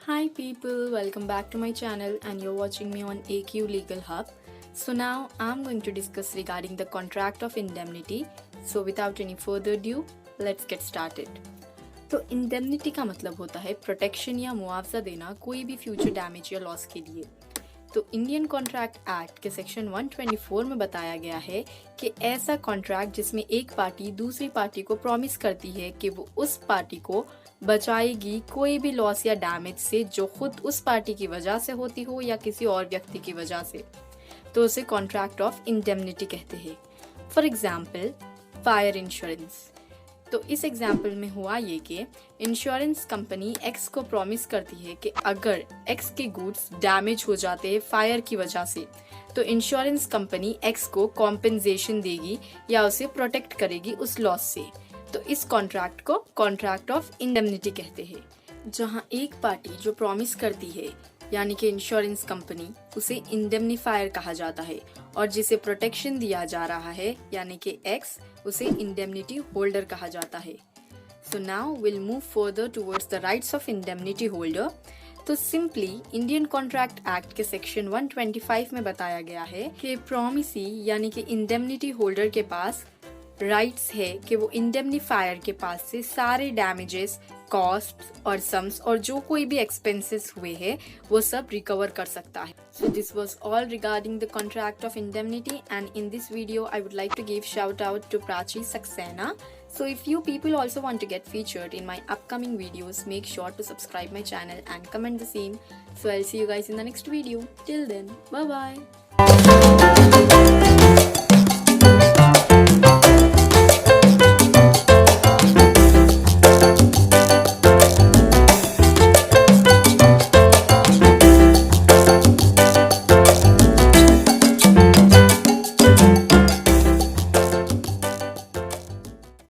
Hi people, welcome back to my channel and you're watching me on AQ Legal Hub. So now I'm going to discuss regarding the contract of indemnity. So without any further ado, let's get started. तो indemnity का मतलब होता है protection या मुआवजा देना कोई भी फ्यूचर डैमेज या लॉस के लिए। तो इंडियन कॉन्ट्रैक्ट एक्ट के सेक्शन 124 में बताया गया है कि ऐसा कॉन्ट्रैक्ट जिसमें एक पार्टी दूसरी पार्टी को प्रॉमिस करती है कि वो उस पार्टी को बचाएगी कोई भी लॉस या डैमेज से जो खुद उस पार्टी की वजह से होती हो या किसी और व्यक्ति की वजह से, तो उसे कॉन्ट्रैक्ट ऑफ इंडेमनिटी कहते हैं। For example fire insurance. तो इस एग्जाम्पल में हुआ ये कि इंश्योरेंस कंपनी एक्स को प्रॉमिस करती है कि अगर एक्स के गुड्स डैमेज हो जाते हैं फायर की वजह से, तो इंश्योरेंस कंपनी एक्स को कॉम्पेंसेशन देगी या उसे प्रोटेक्ट करेगी उस लॉस से। तो इस कॉन्ट्रैक्ट को कॉन्ट्रैक्ट ऑफ इंडेमनिटी कहते हैं। जहां एक पार्टी जो प्रॉमिस करती है यानी कि इंश्योरेंस कंपनी, उसे इंडेमनीफायर कहा जाता है, और जिसे प्रोटेक्शन दिया जा रहा है यानी कि एक्स, उसे इंडेमनिटी होल्डर कहा जाता है। So now will move further towards the rights of indemnity holder. तो सिंपली इंडियन कॉन्ट्रैक्ट एक्ट के सेक्शन 125 में बताया गया है कि प्रॉमिसी यानी कि इंडेमनिटी होल्डर के पास राइट्स है कि वो इंडेमनीफायर के पास से सारे डैमेजेस, कॉस्ट और सम्स और जो कोई भी एक्सपेंसेस हुए हैं वो सब रिकवर कर सकता है। So this was all regarding the contract of indemnity, and in this video I would like to give shout out to Prachi Saxena. So if you people also want to get featured in my upcoming videos, make sure to subscribe my channel and comment the same. So I'll see you guys in the next video. Till then, bye bye.